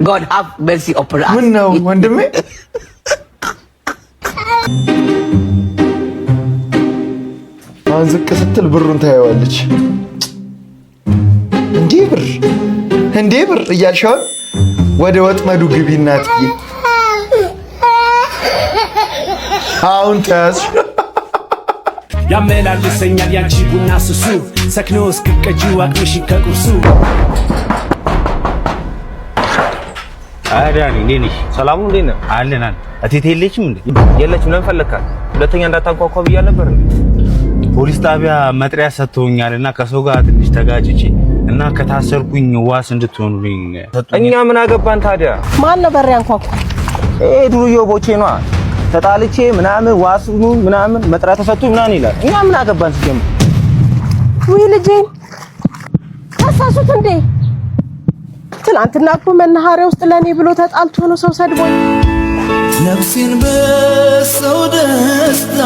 God have mercy upon us. ምን ነው ወንድሜ? አንዝቅ ስትል ብሩን ታየዋለች። እንዴ ብር እያልሻው ወደ ወጥመዱ ግቢ እናትዬ። አሁን ተያዝሽ። ያመላልሰኛል ያንቺ ቡና ስሱ ሰክኖ እስክትቀጂው አቅምሽ ከቁርሱ። አዳኒ እንዴት ነሽ? ሰላሙ እንዴት ነው? አለናል። እቴቴ የለችም እንዴ? የለችም። ለምን ፈለካት? ሁለተኛ እንዳታንኳኳ ብያ ነበር እንዴ? ፖሊስ ጣቢያ መጥሪያ ሰጥቶኛልና ከሰው ጋር ትንሽ ተጋጭቼ እና ከታሰርኩኝ ዋስ እንድትሆኑልኝ ሰጥቶኝ። እኛ ምን አገባን ታዲያ? ማን ነው በር ያንኳኳ? ዱርዮ ቦቼ ነዋ። ተጣልቼ ምናምን ዋስ ምናምን መጥሪያ ተሰጥቶኝ ምናምን ይላል። እኛ ምን አገባን ሲጀምር? ወይ ልጄ ታሳሱት እንዴ? ትናንትና እኮ መናኸሪያ ውስጥ ለኔ ብሎ ተጣልቶ ነው ሰው ሰድቦኝ። ነፍሴን በሰው ደስታ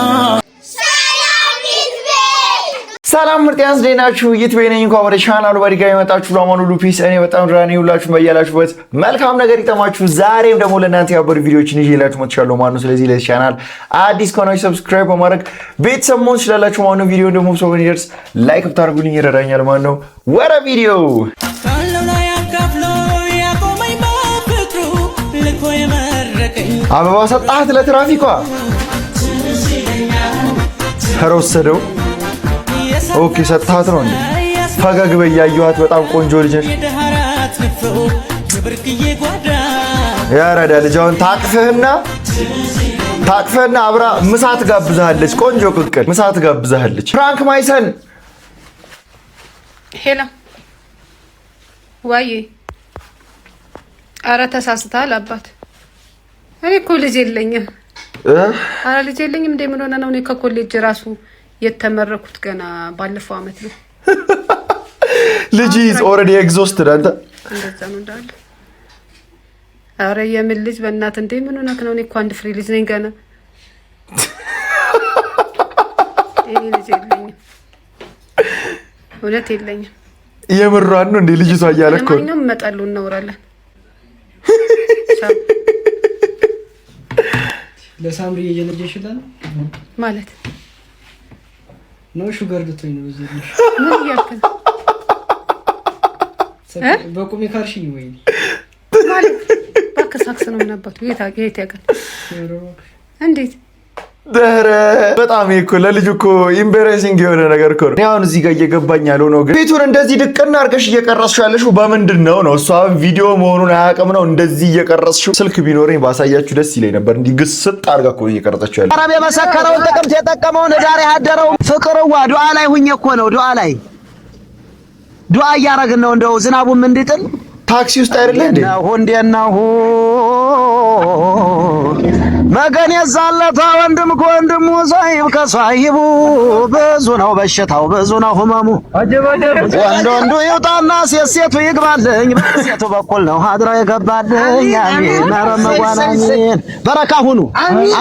ሰላም ምርጥያንስ ደናችሁ ይትበይነኝ እንኳን ወደ ቻናሉ በድጋሚ መጣችሁ። ለማኑ ሉፒስ እኔ በጣም ድራኒ ሁላችሁ በያላችሁበት መልካም ነገር ይተማችሁ። ዛሬም ደግሞ ለእናንተ ያበሩ ቪዲዮዎችን ይዤላችሁ መጥቻለሁ ማለት ነው። ስለዚህ ለዚህ ቻናል አዲስ ከሆናችሁ ሰብስክራይብ በማድረግ ቤተሰብ መሆን ትችላላችሁ ማለት ነው። ቪዲዮ ደግሞ ሰው ይደርስ ላይክ ብታደርጉልኝ ይረዳኛል ማለት ነው። ወደ ቪዲዮ አበባ ሰጣት ለትራፊኳ ተረወሰደው። ኦኬ ሰጣት ነው እንዴ? ፈገግ በያዩት በጣም ቆንጆ ልጅ ነሽ። ያራዳ ልጅውን ታቅፈህና አብራ ምሳ ትጋብዛለች። ቆንጆ ቅቅል ምሳ ትጋብዛለች። ፍራንክ ማይሰን ሄላ ዋዬ፣ ኧረ ተሳስተሃል አባት። እኔ እኮ ልጅ የለኝም። ኧረ ልጅ የለኝም። እንደምን ሆነ ነው? እኔ ከኮሌጅ ራሱ የተመረኩት ገና ባለፈው አመት ነው። ልጅ is already exhausted አንተ እንደዛ ነው እንዳለ። ኧረ የምን ልጅ በእናትህ እንዴ? ምን ሆነክ ነው? እኔ እኮ አንድ ፍሪ ልጅ ነኝ ገና። እኔ ልጅ የለኝም፣ እውነት የለኝም። የምሯን ነው እንዴ ልጅቷ እያለች እኮ ነው። መጣሉ እናወራለን። ለሳምሪ እየነጀሽላል ማለት ነው። ሹገር ልትሆኝ ነው እዚህ ምን ያክል በቁሜ ካርሽኝ ወይ ማለት ባከሳክስ ነው ምናባቱ የት ያቀል እንዴት ደረ በጣም እኮ ለልጅ እኮ ኢምባራሲንግ የሆነ ነገር እኮ ነው። አሁን እዚህ ጋር እየገባኝ ያለው ነው ግን ቤቱን እንደዚህ ድቅና አድርገሽ እየቀረስሽ ያለሽው በምንድን ነው? እሷ ቪዲዮ መሆኑን አያውቅም ነው እንደዚህ እየቀረስሽው። ስልክ ቢኖረኝ ባሳያችሁ ደስ ይለኝ ነበር። እንዲህ ግስጥ አድርጋ እኮ እየቀረጸችው ያለው አረብ የመሰከረውን ጥቅምት የጠቀመውን ዳር ያደረው ፍቅርዋ ዱዓ ላይ ሁኜ እኮ ነው። ዱዓ እያረግን ነው እንደው ዝናቡም እንዲጥል ታክሲ ውስጥ አይደለ እንዴ? እንዴናሁ መገን የዛለታ ወንድም ከወንድሙ ሳይብ ከሳይቡ ብዙ ነው በሽታው ብዙ ነው ህመሙ። ወንዱ ይውጣና ሴቱ ይግባልኝ በሴቱ በኩል ነው ሀድራ የገባልኝ። አሜን ረመጓናሚን በረካ ሁኑ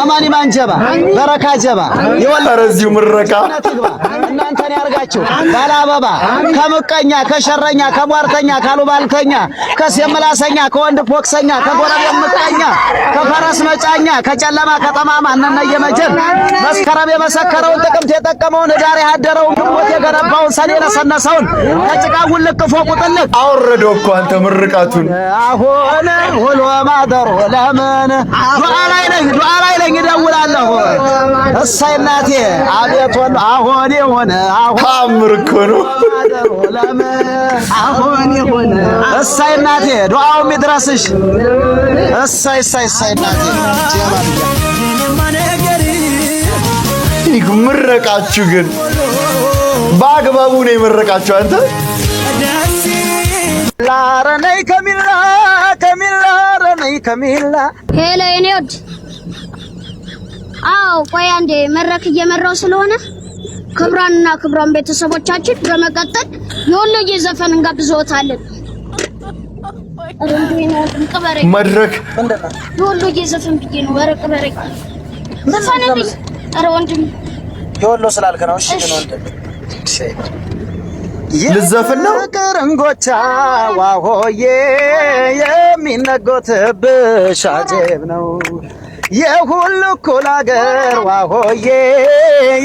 አማኒ ማንጀባ በረካ ጀባ ይወለረዚው ምረቃ እናንተን ያርጋችሁ ባላበባ ከምቀኛ ከሸረኛ ከሟርተኛ ካሉባልተኛ ከሰመላሰኛ ከወንድ ፎክሰኛ ከጎረቤት ምቀኛ ከፈረስ መጫኛ ከጨለማ ከተማማ እነየመጀን መስከረም የመሰከረውን ጥቅምት የጠቀመውን ዳር ያደረውን ግንቦት የገነባውን ሰኔ ለሰነሰውን ከጭቃው ልቅፎ ቁጥልቅ አወረደው እኮ አንተ ምርቃቱን። አሁን ሁሉ ማደሩ ለምን ዱዓ ላይ ነኝ እደውላለሁ። እሰይ እናቴ አቤት ወሎ አሁን የሆነ ታምር እኮ ነው። አሁን የሆነ እሰይ እናቴ ዱዓው የሚድረስሽ እሰይ እናቴ ምረቃችሁ ግን በአግባቡ ነው የመረቃችሁ። አንተ ላረነይ ከሚላ ሄሎ የኔ ወድ። አዎ ቆይ አንዴ መድረክ እየመራው ስለሆነ ክብራንና ክብራን ቤተሰቦቻችን በመቀጠል የወሎዬ ዘፈን እንጋብዘዎታለን። መድረክ የወሎዬ ዘፈን ብዬ ነው በረቅ ዘፈንልኝ። ኧረ ወንድም የወሎ ስላልክ ነው። እሺ ግን ወንድም ልዘፍን ነው ቅርንጎቻ ዋሆዬ የሚነጎትብሽ አጀብ ነው የሁሉ እኩል አገር ዋሆዬ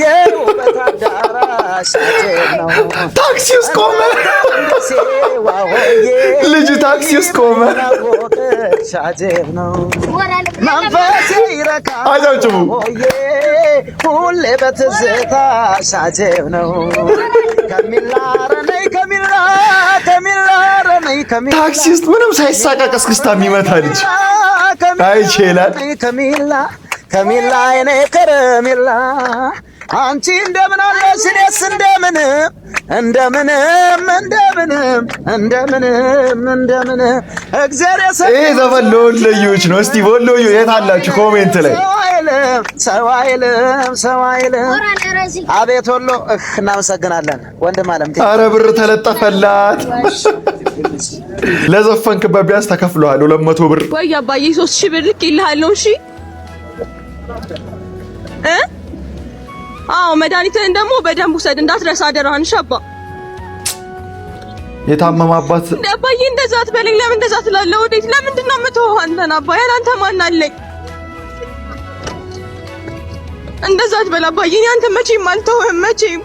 የውበት አዳራሽ አጀብ ነው ታክሲ ውስጥ ቆመ ልጅ ታክሲ ውስጥ ቆመ አጀብ ነው መንፈሴ ይረካል አጃጅቡ ሁሌ በትዝታሽ አጀብ ነው ከሚላረነይ ታክሲ ውስጥ ምንም ሳይሳቀቅ እስክስታ የሚመታ ልጅ አይችላል ከሚላ የኔ ከረሜላ አንቺ እንደምን አለሽ እኔስ እንደምንም እግዚአብሔር ይሄ ዘፈን ለወሎዮች ነው። እስቲ ወሎዮ የት አላችሁ? ኮሜንት ላይ ሰው አይልም አቤት ወሎ እናመሰግናለን ወንድም አለም ኧረ ብር ተለጠፈላት ለዘፈንክበት ቢያንስ ተከፍሏል 200 ብር ወይ አባዬ 3000 ብር ልክ ይልሃለሁ እሺ አዎ መድኃኒትን ደግሞ በደንብ ውሰድ እንዳትረሳ አደራህን ሻባ የታመመ አባት አባዬ እንደዛ አትበለኝ ለምን እንደዛ ትላለህ ወዴት ለምንድን ነው የምትሆን አንተን አባዬ አንተ ማን አለኝ እንደዛ አትበል አባዬ አንተ መቼም አልተውህም መቼም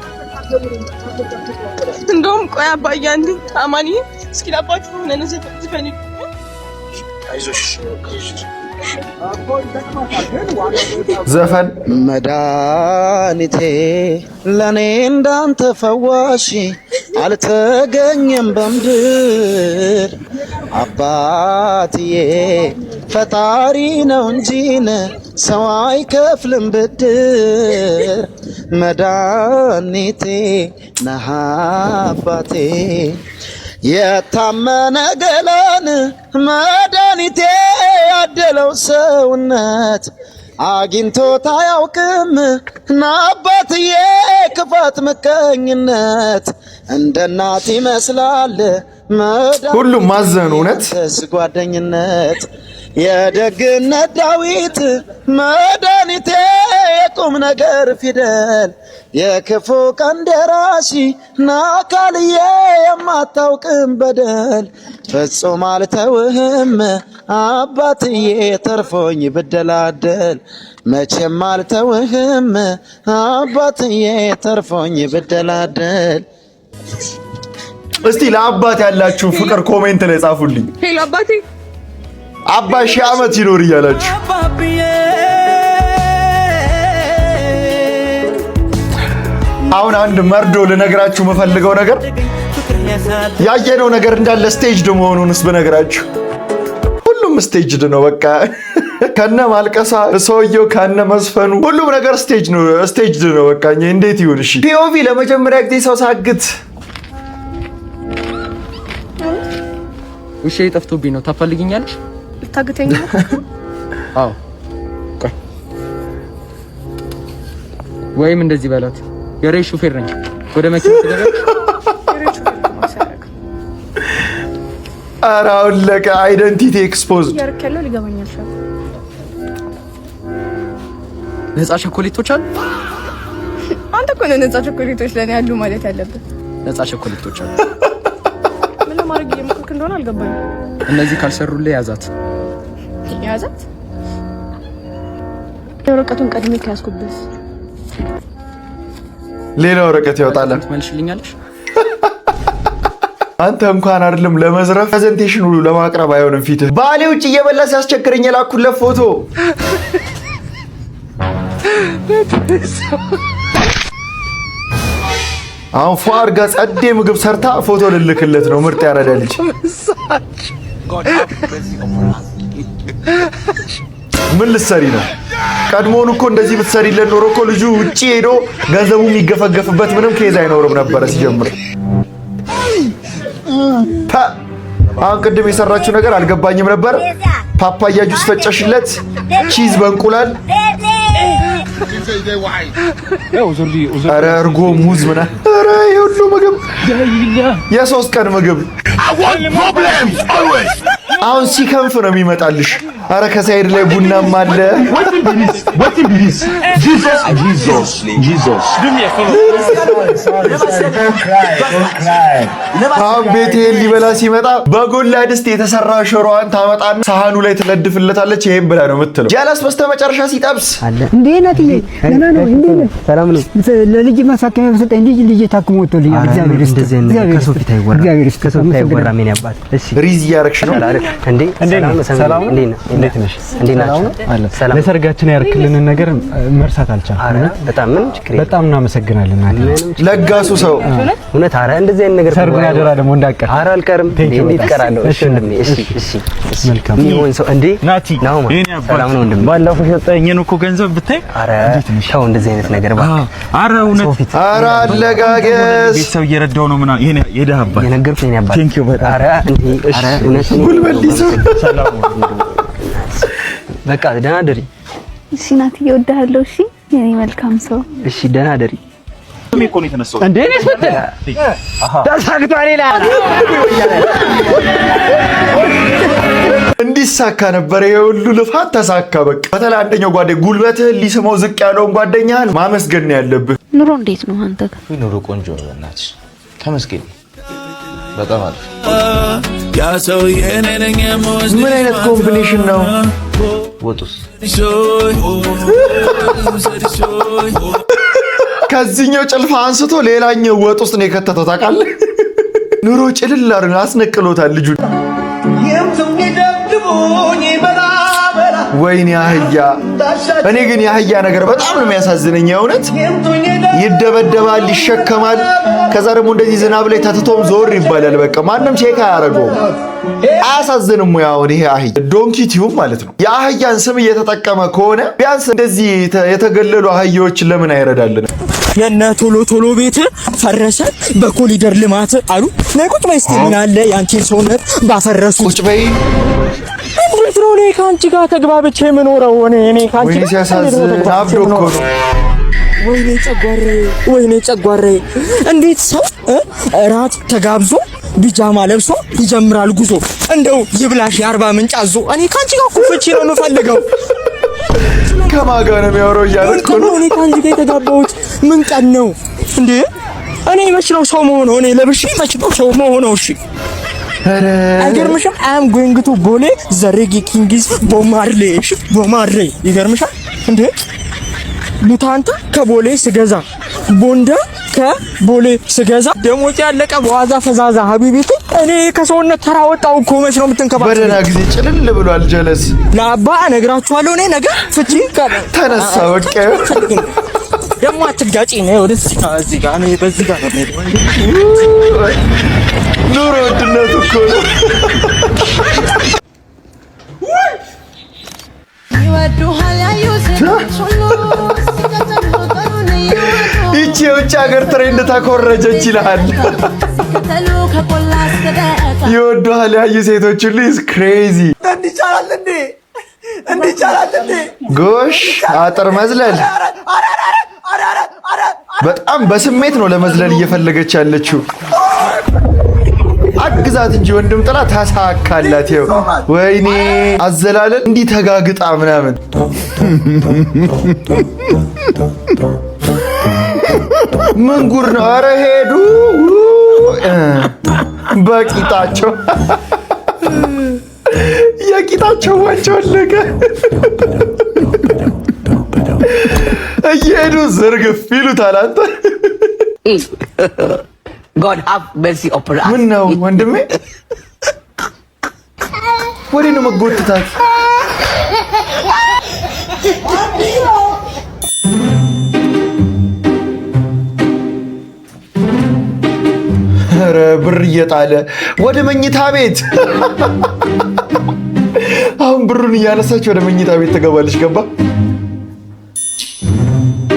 እንደውም ቆይ አባዬ አንተ አማኒ እስኪ ላባችሁ ሆነን ዘፈን አይዞሽ ዘፈን መድኃኒቴ ለኔ እንዳንተ ፈዋሽ አልተገኘም በምድር አባትዬ ፈጣሪ ነው እንጂ ሰው አይከፍልም ብድር መድኃኒቴ ነህ አባቴ የታመነ ገላን መድኃኒቴ ያደለው ሰውነት አግኝቶት አያውቅም ናባትዬ ክፋት ምቀኝነት እንደ እናት ይመስላል ሁሉም ማዘኑ እውነት ጓደኝነት የደግነት ዳዊት መድኃኒቴ የቁም ነገር ፊደል የክፉ ቀን ደራሽ ናካልዬ የማታውቅም በደል ፍጹም አልተውህም አባትዬ ተርፎኝ ብደላደል መቼም አልተውህም አባትዬ ተርፎኝ ብደላደል እስቲ ለአባት ያላችሁ ፍቅር ኮሜንት ላይ ጻፉልኝ ሄሎ አባቴ አባ ሺህ ዓመት ይኖር እያላችሁ አሁን አንድ መርዶ ልነግራችሁ የምፈልገው ነገር ያየነው ነገር እንዳለ ስቴጅድ መሆኑንስ ብነግራችሁ ሁሉም ስቴጅድ ነው በቃ ከነ ማልቀሳ ሰውየው ከነ መስፈኑ ሁሉም ነገር ስቴጅድ ነው በቃ እንዴት ይሁን እሺ ፒኦቪ ለመጀመሪያ ጊዜ ሰው ሳግት ውሼ ጠፍቶብኝ ነው ታፈልጊኛለሽ ልታግተኝ ነው አዎ ቆይ ወይም እንደዚህ በላት የሬ ሹፌር ነኝ ወደ መኪና ተደረገ አራው ለካ አይደንቲቲ ኤክስፖዝ ያርከለው ሊገባኛል ሻ ነፃ ቸኮሌቶች አሉ አንተ እኮ ነፃ ቸኮሌቶች ለኔ ያሉ ማለት ያለበት ነፃ ቸኮሌቶች አሉ ምን ለማድረግ እየሞከርክ እንደሆነ አልገባኝም እነዚህ ካልሰሩልህ ያዛት የወረቀቱን ቀድሜ ከያዝኩበት ሌላ ወረቀት ያወጣል ትመልሽልኛለሽ አንተ እንኳን አይደለም ለመዝረፍ ፕሬዘንቴሽን ሁሉ ለማቅረብ አይሆንም ፊትህ ባሌ ውጭ እየበላ ሲያስቸግረኝ የላኩለት ፎቶ አሁን ፏር ጋር ጸዴ ምግብ ሰርታ ፎቶ ልልክለት ነው ምርጥ ያረዳ ልጅ ምን ልትሰሪ ነው ቀድሞውን እኮ እንደዚህ ብትሰሪለት ኖሮ እኮ ልጁ ውጪ ሄዶ ገንዘቡ የሚገፈገፍበት ምንም ኬዝ አይኖርም ነበር ሲጀምር አሁን ቅድም የሰራችው ነገር አልገባኝም ነበር ፓፓያ ጁስ ፈጨሽለት ቺዝ በእንቁላል ኧረ እርጎ ሙዝ ምናምን ኧረ የሁሉ ምግብ የ3 ቀን ምግብ አሁን ሲከንፍ ነው የሚመጣልሽ አረ ከሳይድ ላይ ቡናም አለ። አሁን ቤቴን ሊበላ ሲመጣ በጎላ ድስት የተሰራ ሽሮዋን ታመጣና ሳህኑ ላይ ትለድፍለታለች። ይሄን ብላ ነው የምትለው። ጀለስ በስተመጨረሻ ሲጠብስ እንዴ ናትዬ ደህና ነው እንዴ? ሰላም ነው። ለልጅ ማሳከሚያ በሰጠኝ ልጅ ታክሞ ወጥቶልኛል። እግዚአብሔር ይስጥልኝ። ከሰው ፊት አይወራም። ከሰው ፊት አይወራም። ምን ያባት እሺ ሪዝ እያረግሽ ነው እንዴ? ሰላም እንዴት ነሽ? እንዴት ናችሁ? ሰላም ለሰርጋችን ያርክልንን ነገር መርሳት አልቻልኩም። በጣም ምን ችግር በጣም እናመሰግናለን። ለጋሱ ሰው እውነት። አረ እንደዚህ አይነት ነገር ሰርጉን ያደራ ደግሞ እንዳቀር። አረ አልቀርም። እንዴት እቀራለሁ? እሺ ወንድሜ። እሺ መልካም ይሁን። ሰው እንዴ ናቲ ሰላም ነው ወንድሜ። ባለፈው ሰጠኝን እኮ ገንዘብ ብታይ። አረ ሻው እንደዚህ አይነት ነገር አረ እውነት። አረ አለጋገስ ቤተሰብ እየረዳው ነው ምናምን። ይሄን የደሃ አባት የነገርኩኝ ነው አባት። ቴንክ ዩ በጣም። አረ እንዴ አረ እውነት ነው። ጉልበልዲሱ ሰላም በቃ ደህና ደሪ። እሺ ናትዬ እወድሃለሁ። እሺ የኔ መልካም ሰው። እሺ ደህና ደሪ። እኮ ነው የተነሳው እንዴ ነሽ መጥተህ ተሳክቷል ይላል። እንዲሳካ ነበር የሁሉ ልፋት ተሳካ። በቃ በተለይ አንደኛው ጓደኛ ጉልበትህን ሊስመው ዝቅ ያለውን ጓደኛህን ማመስገን ያለብህ። ኑሮ እንዴት ነው አንተ ጋር? ኑሮ ቆንጆ ነው እናትሽ ተመስገን። በጣም አሪፍ። ምን አይነት ኮምቢኔሽን ነው? ወጡስ ከዚህኛው ጭልፋ አንስቶ ሌላኛው ወጥ ውስጥ ነው የከተተው። ታውቃለህ? ኑሮ ጭልል አስነቅሎታል ልጁን። ወይኔ አህያ። እኔ ግን የአህያ ነገር በጣም ነው የሚያሳዝነኝ። የእውነት ይደበደባል፣ ይሸከማል። ከዛ ደግሞ እንደዚህ ዝናብ ላይ ተትቶም ዞር ይባላል። በቃ ማንም ቼክ አያደርገውም። አያሳዝንም? ያውን ይሄ አህያ ዶንኪ ቲዩብ ማለት ነው። የአህያን ስም እየተጠቀመ ከሆነ ቢያንስ እንደዚህ የተገለሉ አህያዎችን ለምን አይረዳልን? የነ ቶሎ ቶሎ ቤት ፈረሰ በኮሊደር ልማት አሉ። ነይ ቁጭ በይ እስቲ። ምን አለ ያንቺን ሰውነት ባፈረሱ። ቁጭ በይ። እንዴት ነው እኔ ካንቺ ጋር ተግባብቼ የምኖረው? እኔ ካንቺ ወይኔ ሲያሳዝን አብዶ እኮ ነው። ወይኔ ጨጓሬ። እንዴት ሰው እራት ተጋብዞ ቢጃማ ለብሶ ይጀምራል ጉዞ። እንደው ይብላሽ የአርባ ምንጭ አዞ። እኔ ካንቺ ጋር ኩፍቺ ነው የምፈልገው። ከማን ጋር ነው የሚያወራው እያልኩ ነው። እኔ ካንቺ ጋር የተጋባሁት ምን ቀን ነው እንዴ? እኔ መች ነው ሰው መሆነው? እኔ ለብሼ መች ነው ሰው መሆነው? እሺ አይገርምሽም? አም ጎይንግ ቱ ቦሌ ዘሬጊ ኪንግስ ቦማርሌ። እሺ ቦማርሌ ይገርምሻል እንዴ? ቡታንታ ከቦሌ ስገዛ ቦንዳ ከቦሌ ስገዛ ደሞዝ ያለቀ በዋዛ ፈዛዛ ሀቢቢቲ። እኔ ከሰውነት ተራ ወጣው እኮ መች ነው የምትንከባከብ? በደህና ጊዜ ጭልል ብሏል ጀለስ። ለአባ እነግራችኋለሁ። እኔ ነገ ፍቺ ተነሳ። በቃ ደግሞ አትጋጪ ነው ወደዚህ ጋር እዚህ ጋር ነው በዚህ ጋር ነው። ኑሮ ውድነቱ እኮ ነው። ይቺ የውጭ ሀገር ትሬንድ ተኮረጀች ይላል። ይወዱሃል ያዩ ሴቶች ሁሉ ኢዝ ክሬዚ። እንዲቻላል እንዴ ጎሽ አጥር መዝለል። በጣም በስሜት ነው ለመዝለል እየፈለገች ያለችው። አግዛት እንጂ ወንድም ጥላ ታሳካላት። ይኸው ወይኔ አዘላለን እንዲህ ተጋግጣ ምናምን። ምን ጉር ነው? ኧረ ሄዱ በቂጣቸው የቂጣቸው ዋቸው አለቀ። እየሄዱ ዝርግፍ ይሉታል። አንተ ምን ነው ወንድሜ? ወዴት ነው መጎትታት? ኧረ ብር እየጣለ ወደ መኝታ ቤት። አሁን ብሩን እያነሳች ወደ መኝታ ቤት ትገባለች። ገባ?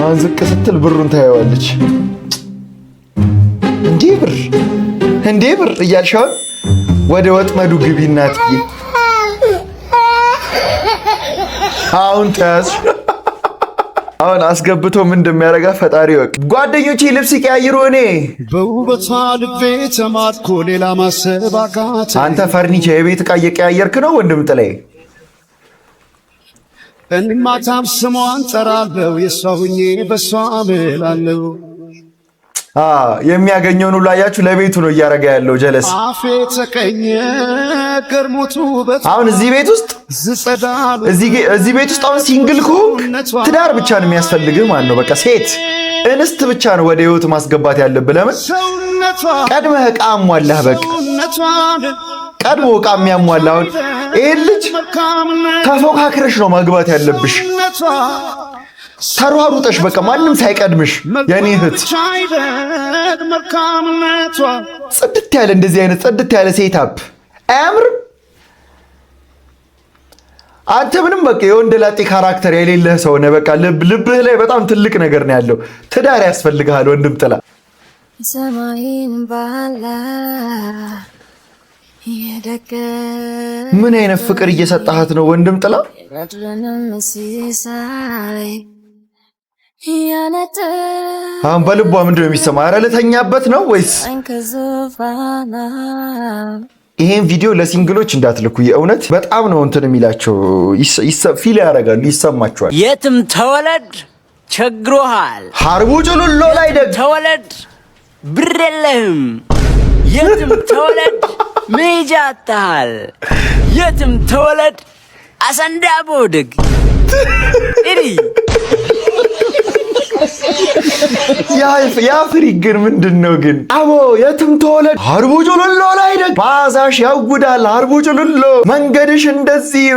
አሁን ዝቅ ስትል ብሩን ታየዋለች። እንዴ ብር እያልሽ አሁን ወደ ወጥመዱ ግቢ እናትዬ። አሁን ተያዝሽ። አሁን አስገብቶ ምን እንደሚያደርጋ ፈጣሪ ወቅ። ጓደኞቼ ልብስ ይቀያይሩ። እኔ በውበቷ ልቤ ተማርኮ ሌላ ማሰብ አቃተኝ። አንተ ፈርኒቸር የቤት ዕቃ እየቀያየርክ ነው ወንድም ጥላይ። እንማታም ስሟን ጠራለው የሷሁኜ በሷ እምላለሁ የሚያገኘውን ሁሉ አያችሁ ለቤቱ ነው እያረጋ ያለው ጀለስ አፌ ተቀኘ ገርሞቱ አሁን እዚህ ቤት ውስጥ አሁን ሲንግል ከሆንክ ትዳር ብቻ ነው የሚያስፈልግህ ማለት ነው በቃ ሴት እንስት ብቻ ነው ወደ ህይወት ማስገባት ያለብህ ለምን ቀድመህ ዕቃ አሟላህ በቃ ቀድሞ ዕቃ የሚያሟላህ አሁን ይሄን ልጅ ተፎካክረሽ ነው ማግባት ያለብሽ ተሯሩጠሽ በቃ ማንም ሳይቀድምሽ የኔ እህት ጽድት ያለ እንደዚህ አይነት ጽድት ያለ ሴታፕ አያምርም አንተ ምንም በቃ የወንድ ላጤ ካራክተር የሌለህ ሰው ነህ በቃ ልብህ ላይ በጣም ትልቅ ነገር ነው ያለው ትዳር ያስፈልግሃል ወንድም ጥላ ሰማይን ባላ ምን አይነት ፍቅር እየሰጣሃት ነው ወንድም ጥላ አሁን በልቧ ምንድን ነው የሚሰማው ኧረ ልተኛበት ነው ወይስ ይሄን ቪዲዮ ለሲንግሎች እንዳትልኩ የእውነት በጣም ነው እንትን የሚላቸው ፊል ያደርጋሉ ይሰማቸዋል የትም ተወለድ ቸግሮሃል ሀርቡ ጭሉሎ ላይ ደግ ተወለድ ብር የለህም የትም ተወለድ መሄጃ አጥተሃል የትም ተወለድ አሰንዳቦ ድግ ያ ፍሪክ ግን ምንድነው ግን አቦ የትም ተወለድ ሀርቡ ጭሉሎ ላይ ደግ ማዛሽ ያውዳል ሀርቡ ጭሉሎ መንገድሽ እንደዚህ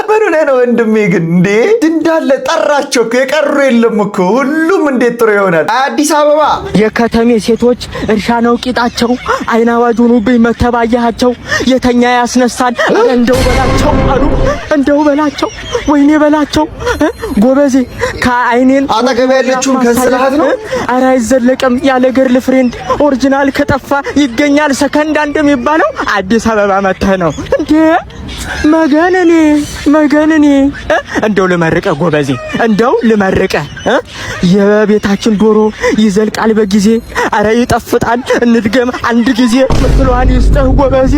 ምን ሆነ ነው ወንድሜ ግን እንዴ እንዳለ ጠራቸው እኮ የቀሩ የለም እኮ ሁሉም እንዴት ጥሩ ይሆናል አዲስ አበባ የከተሜ ሴቶች እርሻ ነው ቂጣቸው አይና ዋጁኑብኝ መተባያቸው የተኛ ያስነሳል እንደው በላቸው አሉ እንደው በላቸው ወይኔ በላቸው ጎበዜ ከአይኔን አጠገብ ያለችውን ከስልሃት ነው ኧረ አይዘለቅም ያለ ገርል ፍሬንድ ኦሪጂናል ከጠፋ ይገኛል ሰከንድ አንድ የሚባለው አዲስ አበባ መተህ ነው እንዴ መገነኔ እንደው ልመርቀ ጎበዜ እንደው ልመርቀ የቤታችን ዶሮ ይዘልቃል በጊዜ አረ ይጠፍጣል እንድገም አንድ ጊዜ ምትሏን ይስጥህ ጎበዜ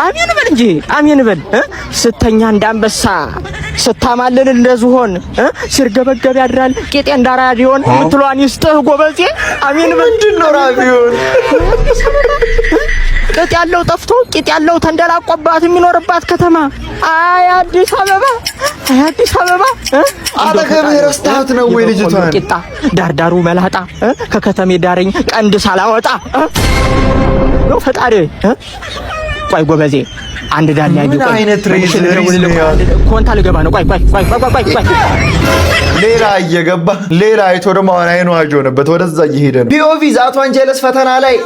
አሜን በል እንጂ አሜን በል ስተኛ እንዳንበሳ ስታማልን እንደዝሆን ሲርገበገብ ያድራል ቄጤ እንዳራዲዮን ምትሏን ይስጥህ ጎበዜ አሜን በል ምንድነው ራዲዮን ቅጥ ያለው ጠፍቶ ቂጥ ያለው ተንደላቆባት የሚኖርባት ከተማ አይ አዲስ አበባ አጠገብህ ረስታት ነው ወይ ልጅቷን ቂጣ ዳርዳሩ መላጣ ከከተሜ ዳረኝ ቀንድ ሳላወጣ ነው ፈጣሪ ቆይ ጎበዜ አንድ ዳኛ ምን አይነት ሬዝ ኮንታ ልገባ ነው ቆይ ሌላ እየገባ ሌላ አይቶ ደግሞ አይኑ አጆ ሆነበት ወደዛ እየሄደ ነው ፒኦቪ ዛት ዋንጀለስ ፈተና ላይ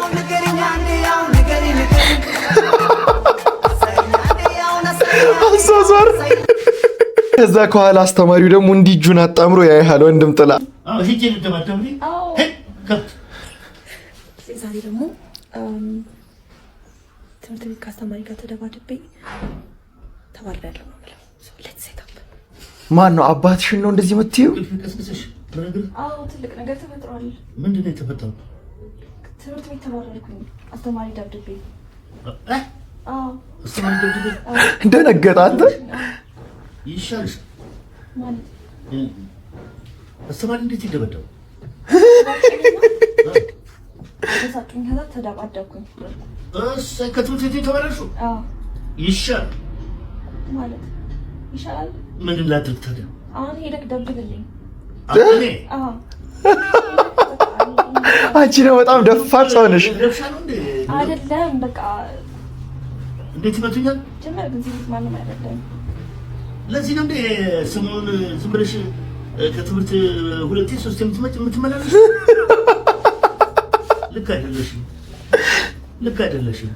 አሳዛር ከዛ ከኋላ አስተማሪው ደግሞ እንዲህ እጁን አጣምሮ ያይሃል ወንድም ጥላ ሂጂ ልደማደም ዛሬ ደግሞ ትምህርት ቤት ከአስተማሪ ጋር ተደባድቤ ተባረራለሁ ማለት ነው ሌትስ ሴት አፕ ማን ነው አባትሽን ነው እንደዚህ የምትይው አዎ ትልቅ ነገር ተፈጥሯል ምንድን ነው የተፈጠረው ትምህርት ቤት ተባረርኩኝ አስተማሪ ደብድቤ እንደነገጠ አንተ ይሻልሽ ማለት አስተማሪ እንዴት ይደበደው ተሳጡኝ ከዛ ተደባደብኩኝ ከትምህርት ቤት ተባረርሽ ይሻል ማለት ይሻላል ምን ላድርግ ታዲያ አሁን ሄደክ ደብድብልኝ አንቺ ነው በጣም ደፋር ሰው ነሽ አይደለም በቃ እንዴት ይመቱኛል ጀመር ግን ሲል ማንም አይደለም ለዚህ ነው እንደ ስሙን ዝም ብለሽ ከትምህርት ሁለቴ ሶስቴ የምትመላለሽ ልክ አይደለሽም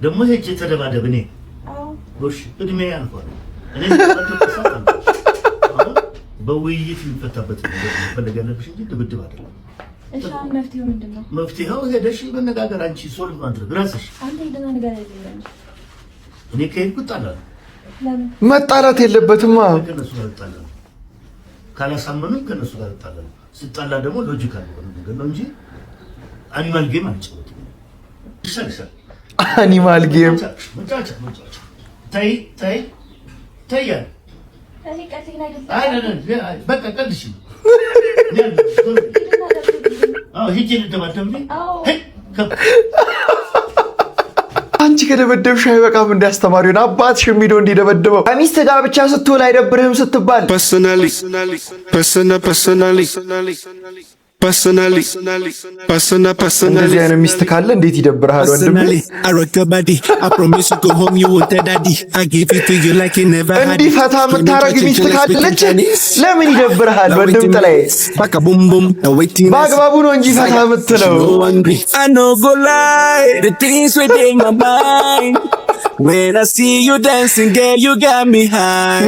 ደግሞ ሄጄ ተደባደብ እኔ ጎሽ እድሜ ያልኳል እኔ በውይይት የሚፈታበት ፈለግ ያለብሽ እንጂ ድብድብ አይደለም እሺ መፍትሄው ምንድነው መፍትሄው ሄደሽ መነጋገር አንቺ ሶልቭ ማድረግ ራስሽ አንተ ሄደና ነገር አይደለም እኔ ከሄድኩ እጣላለሁ ለምን መጣላት የለበትማ ከነሱ ጋር እጣላለሁ ካላሳመኑ ከነሱ ጋር እጣላለሁ ስጣላ ደግሞ ሎጂካል ነገር ነው እንጂ አኒማል ጌም አንጫወትም ይሻልሻል አኒማል ጌም ታይ በቃ ቀልሽ ሂጂ ልደባደብ አንቺ ከደበደብሽ አይበቃም እንዳስተማሪውን አባትሽ የሚለው እንዲደበደበው ከሚስት ጋር ብቻ ስትውል አይደብርህም ስትባል እንደዚህ አይነት ሚስት ካለ እንዴት ይደብርሃል ወንድሜ? እንዲህ ፈታ የምታረግ ሚስት ካለች ለምን ይደብርሃል ወንድም ጥላዬ? በአግባቡ ነው እንጂ ፈታ የምትለው።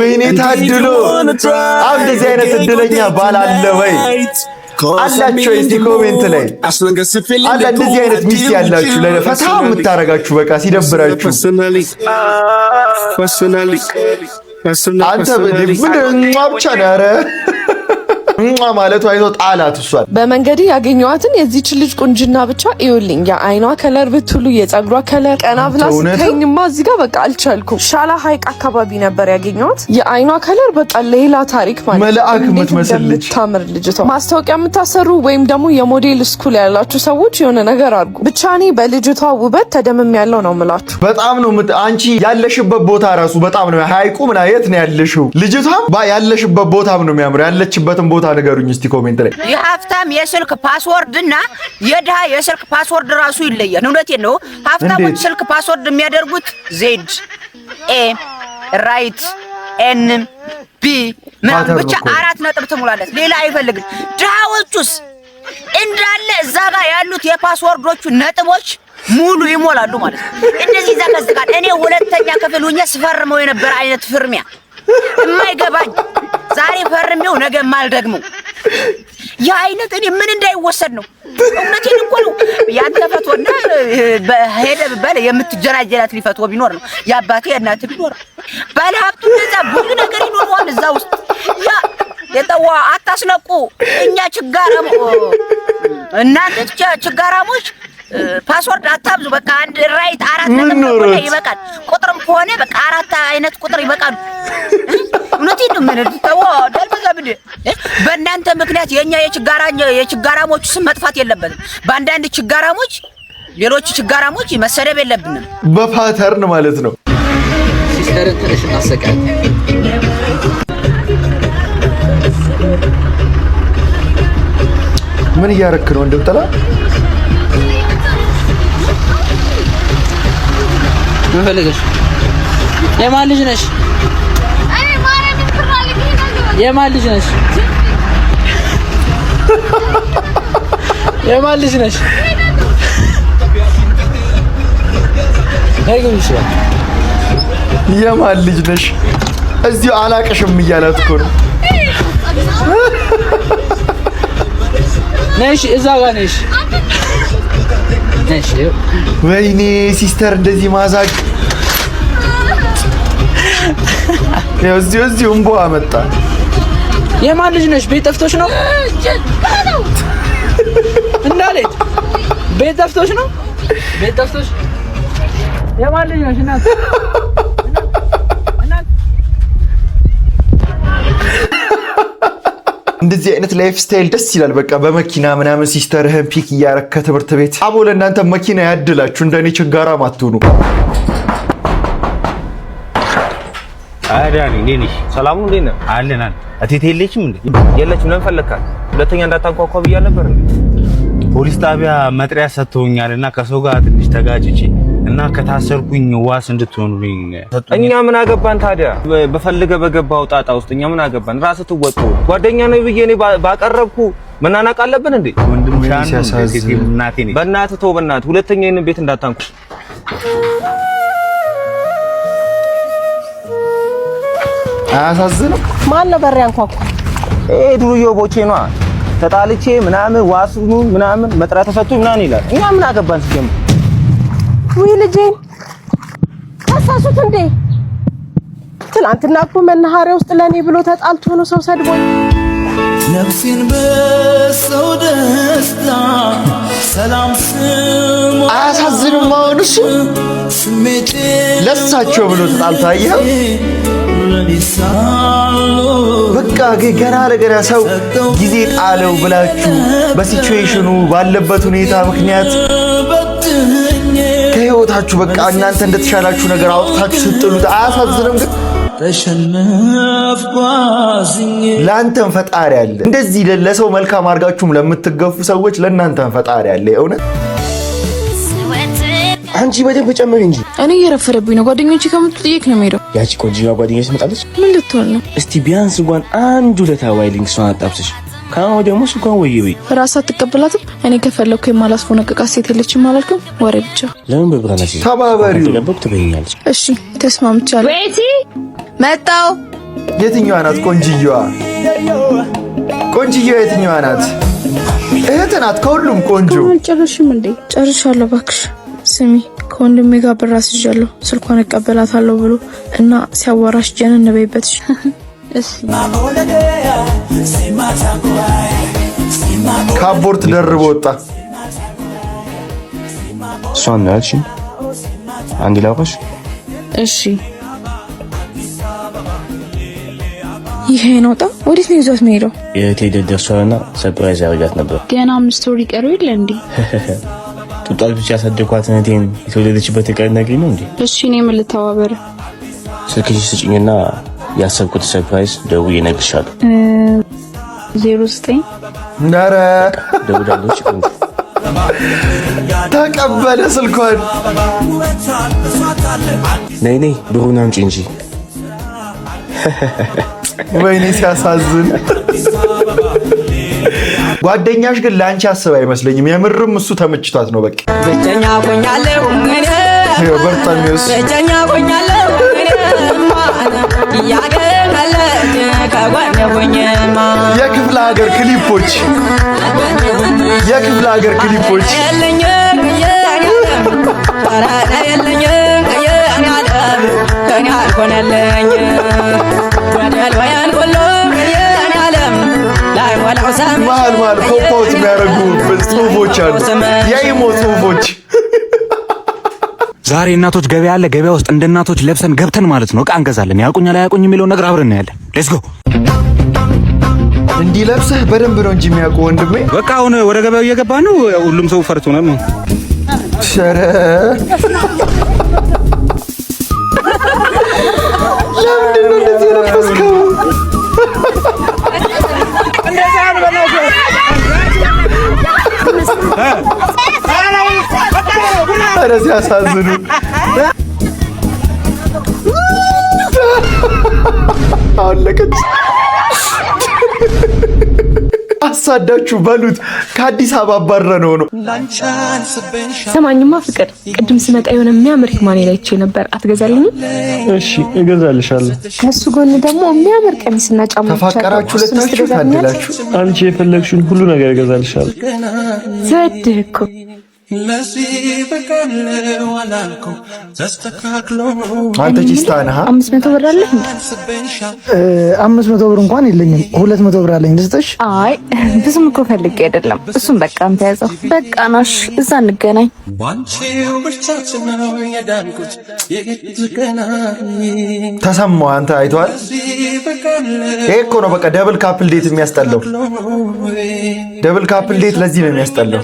ወይኔ ታድሎ እንደዚህ አይነት እድለኛ ባል አለ ወይ? አላችሁ እስቲ ኮሜንት ላይ አላ እንደዚህ አይነት ሚስት ያላችሁ ለፈታ የምታረጋችሁ በቃ ሲደብራችሁ አንተ ምን ብቻ ነው ኧረ ማለቱ አይቶ ጣላት እሷን በመንገድ ያገኘዋትን የዚች ልጅ ቁንጅና ብቻ ይውልኝ የአይኗ ከለር ብትሉ የጸጉሯ ከለር ቀና ብላ ስተኝማ እዚህ ጋር በቃ አልቻልኩም። ሻላ ሐይቅ አካባቢ ነበር ያገኘዋት። የአይኗ ከለር በቃ ሌላ ታሪክ ማለት መልአክ የምትመስል ልጅ ታምር ልጅቷ። ማስታወቂያ የምታሰሩ ወይም ደግሞ የሞዴል ስኩል ያላችሁ ሰዎች የሆነ ነገር አድርጉ። ብቻ እኔ በልጅቷ ውበት ተደምም ያለው ነው የምላችሁ። በጣም ነው አንቺ ያለሽበት ቦታ ራሱ በጣም ነው ሐይቁ ምን አየት ነው ያለሽው? ልጅቷም ያለሽበት ቦታም ነው የሚያምረው። ያለችበትን ቦታ ነገሩኝ እስቲ ኮሜንት ላይ። የሀብታም የስልክ ፓስወርድ እና የድሃ የስልክ ፓስወርድ ራሱ ይለያል። እውነቴን ነው። ሀብታሞች ስልክ ፓስወርድ የሚያደርጉት ዜድ ኤ ራይት ኤን ቢ ምናምን ብቻ 4 ነጥብ ትሙላለች፣ ሌላ አይፈልግም። ድሃዎቹስ እንዳለ እዛ ጋር ያሉት የፓስወርዶቹ ነጥቦች ሙሉ ይሞላሉ ማለት ነው። እንደዚህ ዘከዝካል። እኔ ሁለተኛ ክፍል ሆኜ ስፈርመው የነበረ አይነት ፍርሚያ የማይገባኝ ዛሬ ፈርሜው ነገ ማልደግመው ያ አይነት እኔ ምን እንዳይወሰድ ነው። እውነቴን እኮ ነው። ያንተ ፈቶና በሄደ በለ የምትጀራጀላት ሊፈቶ ቢኖር ነው ያባቴ እናት ቢኖር ባለ ሀብቱ እንደዛ ብዙ ነገር ይኖርዋል እዛ ውስጥ። ያ የጠዋ አታስነቁ። እኛ ችጋራም እናንተ ችጋራሞች ፓስወርድ አታብዙ። በቃ አንድ ራይት 4 ነጥብ ነው ይበቃል። ቁጥርም ከሆነ በቃ 4 አይነት ቁጥር ይበቃል። እውነቴን ነው። ምን ተው ደልበዛብኝ። በእናንተ ምክንያት የኛ የችጋራሞች ስም መጥፋት የለበትም። በአንዳንድ ችጋራሞች ሌሎች ችጋራሞች መሰደብ የለብንም። በፓተርን ማለት ነው። ሲስተር ትንሽ እናሰቃይ። ምን እያረክ ነው እንደምጠላ? ምን ፈልገሽ? የማን ልጅ ነሽ? የማን ልጅ ነሽ? የማን ልጅ ነሽ? የማን ልጅ ነሽ? እዚሁ አላቀሽም እያላት እኮ ነው። ነሽ እዛ ጋር ነሽ። ነሽ ወይኔ ሲስተር እንደዚህ ማዛግ እዚሁ እንቦ አመጣ። የማን ልጅ ነሽ? ቤት ጠፍቶሽ ነው እንዳለች ቤት ጠፍቶሽ ነው። ቤት ጠፍቶሽ የማን ልጅ ነሽ? እናት እንደዚህ አይነት ላይፍ ስታይል ደስ ይላል። በቃ በመኪና ምናምን ሲስተርህን ፒክ እያረከ ትምህርት ቤት አቦ ለእናንተ መኪና ያድላችሁ። እንደኔ ችጋራም አትሁኑ። አዳኒ እንዴት ነሽ? ሰላም ነው? እንዴት ነህ? አለናል። እቴቴ የለችም እንዴ? የለችም። ለምን ፈለካት? ሁለተኛ እንዳታንኳኳ ብያ ነበር እንዴ? ፖሊስ ጣቢያ መጥሪያ ሰጥተውኛልና ከሰው ጋር ትንሽ ተጋጭቼ እና ከታሰርኩኝ ዋስ እንድትሆኑልኝ። እኛ ምን አገባን ታዲያ? በፈልገ በገባው ጣጣ ውስጥ እኛ ምን አገባን? ራስህ ትወጡ። ጓደኛ ነው ብዬ እኔ ባቀረብኩ መናናቅ አለብን እንዴ? ወንድም ሲያሳዝን እናቴ ነኝ። በእናትህ ተው፣ በእናትህ ሁለተኛ ይሄን ቤት እንዳታንኩ። አያሳዝንም? ማን ነው በር ያንኳኳ? ዱርዬው ቦቼ ነዋ። ተጣልቼ ምናምን ዋሱ ምናምን መጥሪያ ተሰጥቶኝ ምናምን ይላል። እኛ ምን አገባን ሲጀምር? ውይ ልጄን ታሳሱት እንዴ? ትናንትና እኮ መናኸሪያ ውስጥ ለኔ ብሎ ተጣልቶ ነው ሰው ሰድቦኝ። ነፍሴን በሰው ደስታ ሰላም ስሙ። አያሳዝንም? አሁን እሱ ለሳቸው ብሎ ተጣልቶ አየኸው? በቃ ገና ለገና ሰው ጊዜ ጣለው ብላችሁ በሲቹዌሽኑ ባለበት ሁኔታ ምክንያት ከህይወታችሁ በቃ እናንተ እንደተሻላችሁ ነገር አውጥታችሁ ስትጥሉት አያሳዝንም? ግን ለአንተም ፈጣሪ አለ። እንደዚህ ለሰው መልካም አድርጋችሁም ለምትገፉ ሰዎች ለእናንተም ፈጣሪ አለ። የእውነት አንቺ በደንብ ጨምሪ እንጂ እኔ እየረፈረብኝ ነው። ጓደኞቼ ከመጡ ጥዬክ ነው የምሄደው። ያቺ ቆንጆ ጓደኛዬ ትመጣለች። ምን ልትሆን ነው? እስቲ ቢያንስ እንኳን አንዱ ለታዋይ ሊንክ እሷን አጣብስሽ ካሁን ደግሞ እንኳን ወይ ራስ አትቀበላትም። እኔ ከፈለኩ የማላስፈው ነቀቃ ሴት የለችም አላልኩም? ወሬ ብቻ ለምን በብራናሽ ተባበሪው ለበቅ ትበይኛለች። እሺ ተስማምቻለሁ። ቤቲ መጣው። የትኛዋ ናት ቆንጅየዋ? ቆንጅየዋ የትኛዋ ናት? እህት ናት ከሁሉም ቆንጆ። አልጨረሽም እንዴ? ጨርሻለሁ እባክሽ። ስሚ ከወንድሜ ጋር ብር አስይዣለሁ ስልኳን እቀበላታለሁ ብሎ እና ሲያዋራሽ ጀነን በይበት። እሺ ካፖርት ደርቦ ወጣ። እሷን ነው ያልሽኝ? አንድ ላውራሽ? እሺ ይሄ ነውጣ። ወዴት ነው ይዟት የሚሄደው? የቴዲ ደርሷልና ሰርፕራይዝ ያደርጋት ነበር። ገና 5 ወር ይቀረው የለ እንዴ? ጡጣል ብቻ ያሳደኳት እህቴን የተወለደችበት ቀን ነገኝ ነው እንዴ? እሺ እኔ ምን ልተባበር? ስልክሽ ስጪኝና ያሰብኩት ሰርፕራይዝ ደውዬ እነግርሻለሁ። 09 ነረ ደውላለች። ተቀበለ ስልኳን። ነይ ነይ ብሩን አምጪ እንጂ። ወይኔ ሲያሳዝን። ጓደኛሽ ግን ላንቺ አስብ አይመስለኝም። የምርም እሱ ተመችቷት ነው በቃ። ብቸኛ ቆኛለሁ እኔ በርታሚውስ ብቸኛ ቆኛለሁ እኔ ያገለ ከጓኔ ሆኜማ የክፍለ ሀገር ክሊፖች የለኝ የለኝ ከኔ አልሆነልኝ ወደል ወያን ሁሉ የዓለም ላይ ወላው ሰም መሀል ፖፖት የሚያደርጉ ጽሁፎች አሉ። የኢሞ ጽሁፎች። ዛሬ እናቶች ገበያ አለ። ገበያ ውስጥ እንደ እናቶች ለብሰን ገብተን ማለት ነው እቃ እንገዛለን። ያውቁኛል አያውቁኝ የሚለው ነገር አብረን እናያለን። ሌትስ ጎ። እንዲህ ለብሰህ በደንብ ነው እንጂ የሚያውቁ ወንድሜ። በቃ አሁን ወደ ገበያው እየገባ ነው። ሁሉም ሰው ፈርቶናል ነው። ሸረ ለምንድን ነው እንደዚህ የለበስከው? ኧረ ሲያሳዝኑ። አለቀች። አሳዳችሁ በሉት። ከአዲስ አበባ አባረነው ነው። ሰማኝማ ፍቅር፣ ቅድም ስመጣ የሆነ የሚያምር ሂማኔ ላይ አይቼ ነበር። አትገዛልኝም? እሺ እገዛልሻለሁ። ከሱ ጎን ደግሞ የሚያምር ቀሚስና ጫማ ተፋቀራችሁ ሁለታችሁ ታድላችሁ። አንቺ የፈለግሽውን ሁሉ ነገር እገዛልሻለሁ። ዘድህ እኮ አንተ ቺስታ ነህ። 500 ብር አለህ እንዴ? 500 ብር እንኳን የለኝም። 200 ብር አለኝ። ልስጥሽ? አይ ብዙም እኮ ፈልጌ አይደለም። እሱም በቃ አንተ ያዘው። በቃ ናሽ፣ እዛ እንገናኝ። ተሰማው። አንተ አይተዋል። ይሄ እኮ ነው በቃ ደብል ካፕል ዴት የሚያስጠላው። ደብል ካፕል ዴት ለዚህ ነው የሚያስጠላው።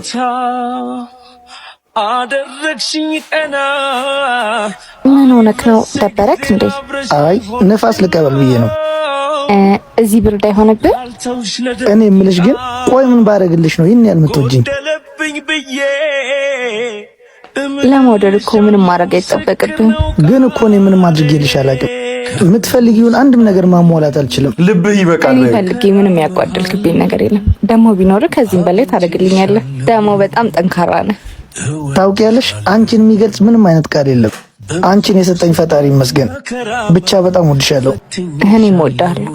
አደረግሽኝ ቀና። ምን ሆነክ ነው? ደበረክ እንዴ? አይ ነፋስ ልቀበል ብዬ ነው። እዚህ ብርድ አይሆንብህ? እኔ የምልሽ ግን ቆይ ምን ባረግልሽ ነው ይሄን ያህል የምትወጂኝ? ለመውደድ እኮ ምንም ማድረግ አይጠበቅብህም። ግን እኮ እኔ ምንም አድርጌልሽ አላውቅም። የምትፈልጊውን አንድም ነገር ማሟላት አልችልም። ልብህ ይበቃል። እኔ ፈልጌ ምንም ያጓደልክብኝ ነገር የለም። ደግሞ ቢኖርህ ከዚህም በላይ ታደርግልኛለህ። ደግሞ በጣም ጠንካራ ነህ። ታውቂያለሽ፣ አንቺን የሚገልጽ ምንም አይነት ቃል የለም። አንቺን የሰጠኝ ፈጣሪ ይመስገን። ብቻ በጣም ወድሻለሁ። እኔም እወድሃለሁ።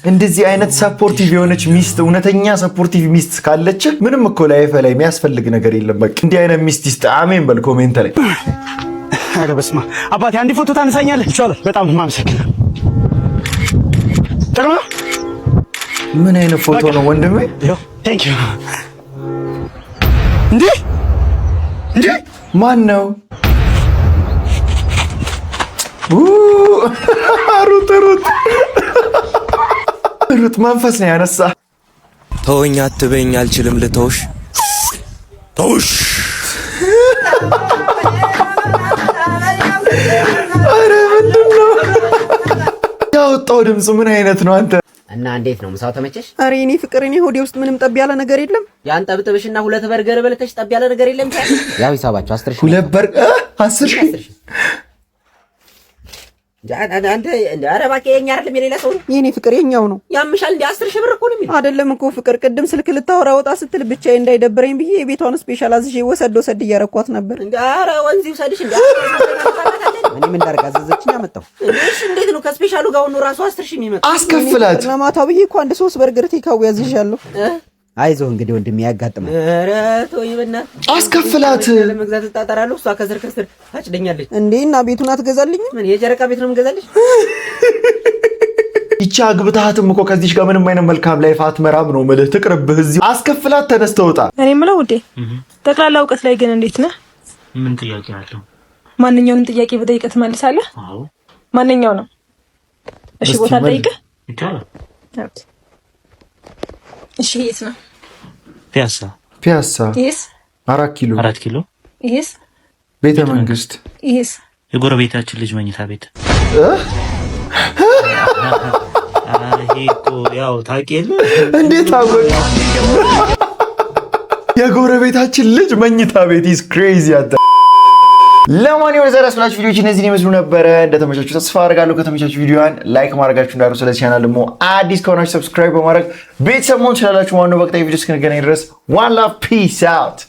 እንደዚህ አይነት ሰፖርቲቭ የሆነች ሚስት፣ እውነተኛ ሰፖርቲቭ ሚስት ካለች ምንም እኮ ላይፈ ላይ የሚያስፈልግ ነገር የለም። በቃ እንዲህ አይነት ሚስት ይስጥ። አሜን በል ኮሜንት ላይ። ኧረ በስመ አብ አባቴ፣ አንድ ፎቶ ታነሳኛለህ? ይቻላል። በጣም ማመሰግናለሁ። ተቀማ። ምን አይነት ፎቶ ነው ወንድሜ? ቴንክ ዩ። እንዴ ማን ነው? ሩት መንፈስ ነው ያነሳ። ተወኝ አትበኝ አልችልም ልተውሽ ተውሽ። ኧረ ምንድን ነው ያወጣው ድምፅ? ምን አይነት ነው አንተ? እና እንዴት ነው ምሳው ተመቸሽ? አሬ እኔ ፍቅር እኔ ሆዴ ውስጥ ምንም ጠብ ያለ ነገር የለም። ያን ጠብጥብሽና 2 በርገር በልተሽ ጠብ ያለ ነገር የለም። ያው ሂሳባችሁ 10 ሺህ 2 በርገር 10 ሺህ አንተ ኧረ እባክህ የኛ አይደለም የሌላ ሰው ነው። የኔ ፍቅር የኛው ነው። ያምሻል እንደ 10 ሺህ ብር እኮ ነው የሚል አይደለም እኮ ፍቅር። ቅድም ስልክ ልታወራ ወጣ ስትል ብቻዬ እንዳይደብረኝ ብዬ የቤቷን ስፔሻል አዝዤ ወሰድ እያረኳት ነበር። እንደ ኧረ ወንዚ ውሰድሽ እንደ እኔ ምን ላድርግ አዘዘችኝ አመጣሁ። እሺ እንዴት ነው ከስፔሻሉ ጋር ሆኖ ራሱ 10 ሺህ የሚመጣ? አስከፍላት እና ማታ ብዬ እኮ 1 3 በርገር ቴካው ያዝዣለሁ። አይዞህ እንግዲህ ወንድሜ ያጋጥማል። ኧረ ተወኝ በእናትህ አስከፍላት። ለመግዛት ተጣጣራለሁ እሷ ከስር ታጭደኛለች እንዴ። እና ቤቱን አትገዛልኝ? ምን የጨረቃ ቤት ነው የምገዛልሽ? ይቻ አግብታህትም እኮ ከዚህሽ ጋር ምንም አይነት መልካም ላይፍ አትመራም ነው የምልህ። ትቅርብህ። እዚህ አስከፍላት። ተነስተህ ውጣ። እኔ የምለው ውዴ ጠቅላላ እውቀት ላይ ግን እንዴት ነህ? ምን ጥያቄ አለው? ማንኛውንም ጥያቄ በጠይቀህ ትመልሳለህ? አዎ። ማንኛው ነው? እሺ ቦታ ጠይቀህ ይቻላል። እሺ የት ነው? ፒያሳ። ይሄስ? 4 ኪሎ። ይሄስ? ቤተ መንግስት። ይሄስ? የጎረቤታችን ልጅ መኝታ ቤት። ይሄ እኮ ያው ታውቂ የለ እንዴት አወቅ? የጎረቤታችን ልጅ መኝታ ቤት is crazy አታ። ለማንኛውም ዛሬ አስፈላጊ ቪዲዮዎች እነዚህን ይመስሉ ነበረ። እንደተመቻችሁ ተስፋ አደርጋለሁ። ከተመቻችሁ ቪዲዮዋን ላይክ ማድረጋችሁ እንዳትረሱ። ስለዚህ ቻናል ደግሞ አዲስ ከሆናችሁ ሰብስክራይብ በማድረግ ቤተሰብ መሆን ትችላላችሁ። ዋናው በቀጣይ ቪዲዮ እስክንገናኝ ድረስ one love peace out።